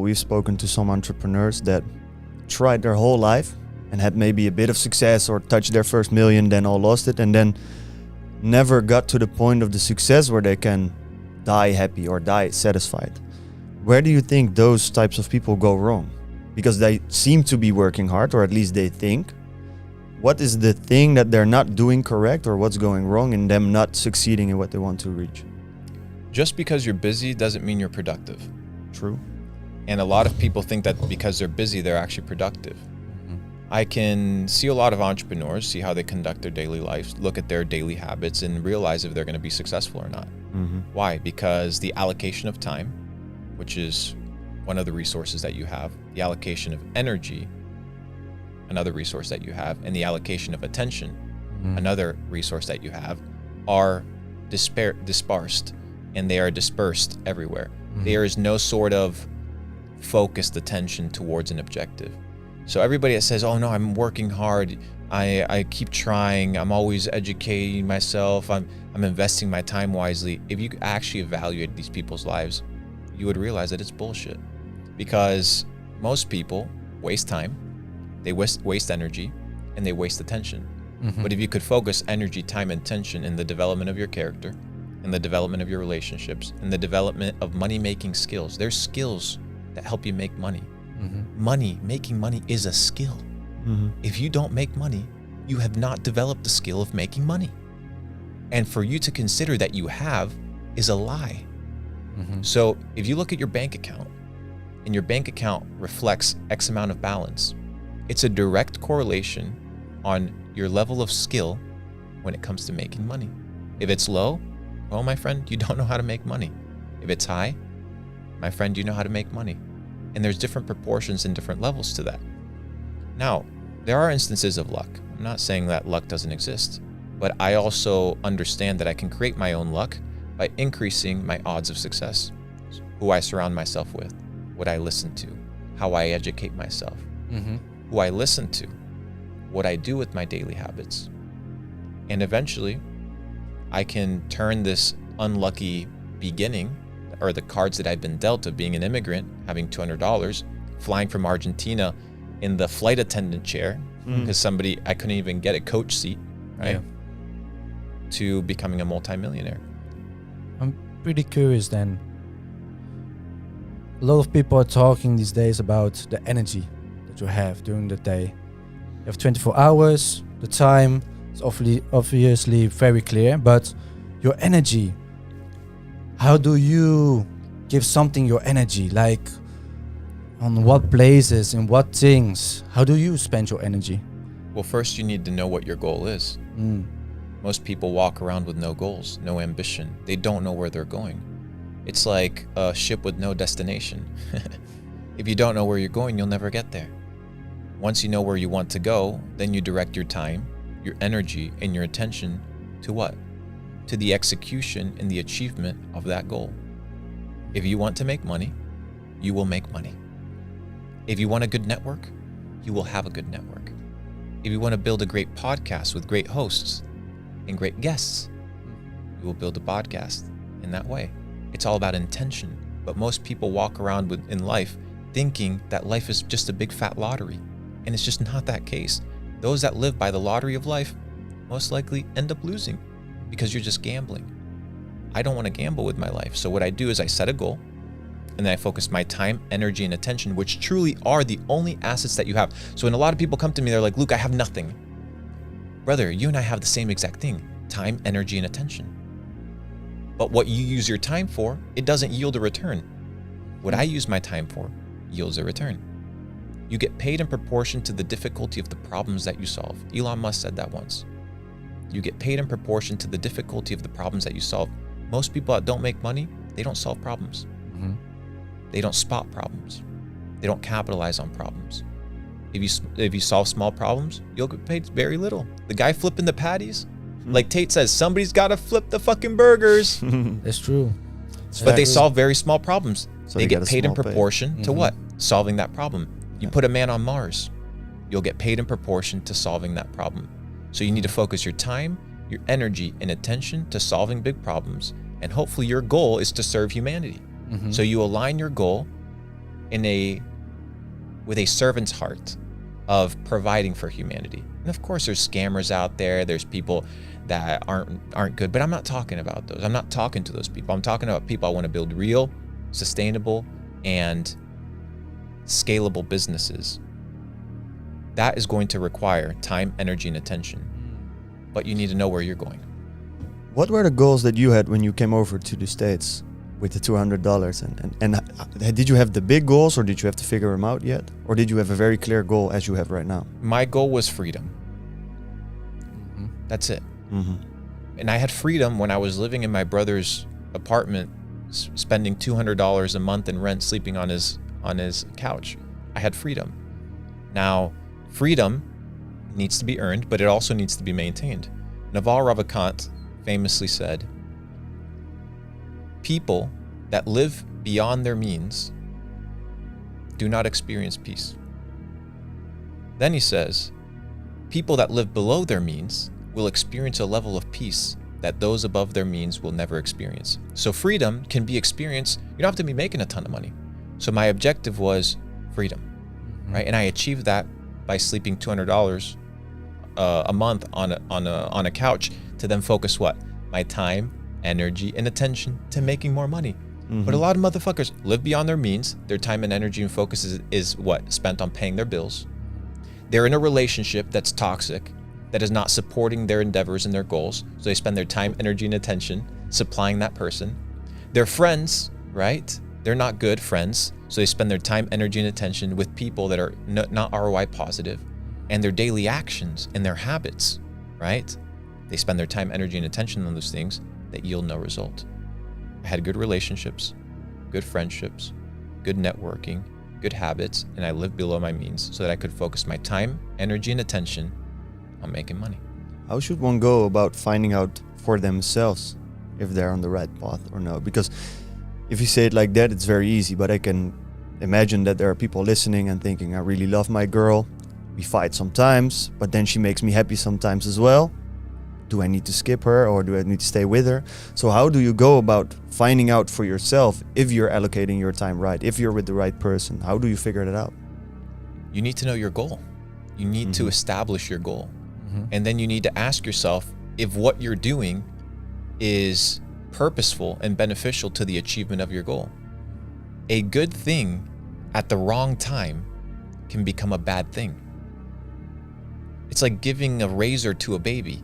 we've spoken to some entrepreneurs that tried their whole life and had maybe a bit of success or touched their first million, then all lost it, and then never got to the point of the success where they can die happy or die satisfied. Where do you think those types of people go wrong? Because they seem to be working hard, or at least they think. What is the thing that they're not doing correct, or what's going wrong in them not succeeding in what they want to reach? Just because you're busy doesn't mean you're productive. True. And a lot of people think that because they're busy, they're actually productive. I can see a lot of entrepreneurs, see how they conduct their daily lives, look at their daily habits, and realize if they're going to be successful or not. Why? Because the allocation of time, which is one of the resources that you have, the allocation of energy, another resource that you have, and the allocation of attention, another resource that you have, are dispersed, and they are dispersed everywhere. There is no sort of focused attention towards an objective. So everybody that says, oh no, I'm working hard, I keep trying, I'm always educating myself, I'm investing my time wisely. If you actually evaluate these people's lives, you would realize that it's bullshit. Because most people waste time, they waste energy, and they waste attention. But if you could focus energy, time, and attention in the development of your character, in the development of your relationships, in the development of money-making skills, there's skills that help you make money. Making money is a skill. If you don't make money, you have not developed the skill of making money. And for you to consider that you have is a lie. So if you look at your bank account, and your bank account reflects X amount of balance, it's a direct correlation on your level of skill when it comes to making money. If it's low, well, my friend, you don't know how to make money. If it's high, my friend, you know how to make money. And there's different proportions and different levels to that. Now, there are instances of luck. I'm not saying that luck doesn't exist, but I also understand that I can create my own luck by increasing my odds of success. Who I surround myself with, what I listen to, how I educate myself, who I listen to, what I do with my daily habits. And eventually, I can turn this unlucky beginning, or the cards that I've been dealt of being an immigrant, having $200, flying from Argentina in the flight attendant chair, because I couldn't even get a coach seat, right? To becoming a multimillionaire. I'm pretty curious then. A lot of people are talking these days about the energy that you have during the day. You have 24 hours, the time is obviously very clear, but your energy, how do you give something your energy? Like, on what places, in what things? How do you spend your energy? Well, first you need to know what your goal is. Most people walk around with no goals, no ambition. They don't know where they're going. It's like a ship with no destination. If you don't know where you're going, you'll never get there. Once you know where you want to go, then you direct your time, your energy, and your attention to what? To the execution and the achievement of that goal. If you want to make money, you will make money. If you want a good network, you will have a good network. If you want to build a great podcast with great hosts and great guests, you will build a podcast in that way. It's all about intention. But most people walk around in life thinking that life is just a big fat lottery. And it's just not that case. Those that live by the lottery of life most likely end up losing because you're just gambling. I don't want to gamble with my life. So what I do is I set a goal, and then I focus my time, energy, and attention, which truly are the only assets that you have. So when a lot of people come to me, they're like, Luke, I have nothing. Brother, you and I have the same exact thing: time, energy, and attention. But what you use your time for, it doesn't yield a return. What I use my time for yields a return. You get paid in proportion to the difficulty of the problems that you solve. Elon Musk said that once. You get paid in proportion to the difficulty of the problems that you solve. Most people that don't make money, they don't solve problems. They don't spot problems. They don't capitalize on problems. If you solve small problems, you'll get paid very little. The guy flipping the patties, like Tate says, somebody's got to flip the fucking burgers. That's true. But they solve very small problems. So they get get a paid in small pay. proportion to what? Solving that problem. You put a man on Mars, you'll get paid in proportion to solving that problem. So you need to focus your time, your energy, and attention to solving big problems. And hopefully your goal is to serve humanity. So you align your goal with a servant's heart of providing for humanity. And of course there's scammers out there, there's people that aren't good, but I'm not talking about those. I'm not talking to those people. I'm talking about people I want to build real, sustainable, and scalable businesses. That is going to require time, energy, and attention. But you need to know where you're going. What were the goals that you had when you came over to the States with the $200? And did you have the big goals, or did you have to figure them out yet? Or did you have a very clear goal as you have right now? My goal was freedom. That's it. And I had freedom when I was living in my brother's apartment, spending $200 a month in rent, sleeping on his couch. I had freedom. Now, freedom needs to be earned, but it also needs to be maintained. Naval Ravikant famously said, people that live beyond their means do not experience peace. Then he says, people that live below their means will experience a level of peace that those above their means will never experience. So freedom can be experienced. You don't have to be making a ton of money. So my objective was freedom, right? And I achieved that by sleeping $200 a month on a couch to then focus what? My time, energy, and attention to making more money. But a lot of motherfuckers live beyond their means. Their time and energy and focus is what? Spent on paying their bills. They're in a relationship that's toxic, that is not supporting their endeavors and their goals. So they spend their time, energy, and attention supplying that person. Their friends, right? They're not good friends. So they spend their time, energy, and attention with people that are not ROI positive. And their daily actions and their habits, right? They spend their time, energy, and attention on those things that yield no result. I had good relationships, good friendships, good networking, good habits, and I lived below my means so that I could focus my time, energy, and attention on making money. How should one go about finding out for themselves if they're on the right path or no? Because if you say it like that, it's very easy, but I can imagine that there are people listening and thinking, I really love my girl. We fight sometimes, but then she makes me happy sometimes as well. Do I need to skip her, or do I need to stay with her? So how do you go about finding out for yourself if you're allocating your time right, if you're with the right person? How do you figure that out? You need to know your goal. You need to establish your goal. And then you need to ask yourself if what you're doing is purposeful and beneficial to the achievement of your goal. A good thing at the wrong time can become a bad thing. It's like giving a razor to a baby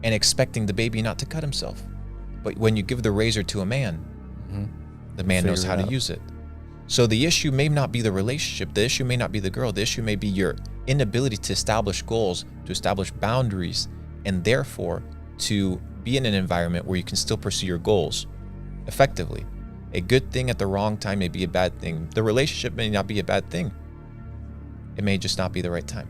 and expecting the baby not to cut himself. But when you give the razor to a man, the man knows how to use it. So the issue may not be the relationship, the issue may not be the girl, the issue may be your inability to establish goals, to establish boundaries, and therefore to be in an environment where you can still pursue your goals effectively. A good thing at the wrong time may be a bad thing. The relationship may not be a bad thing. It may just not be the right time.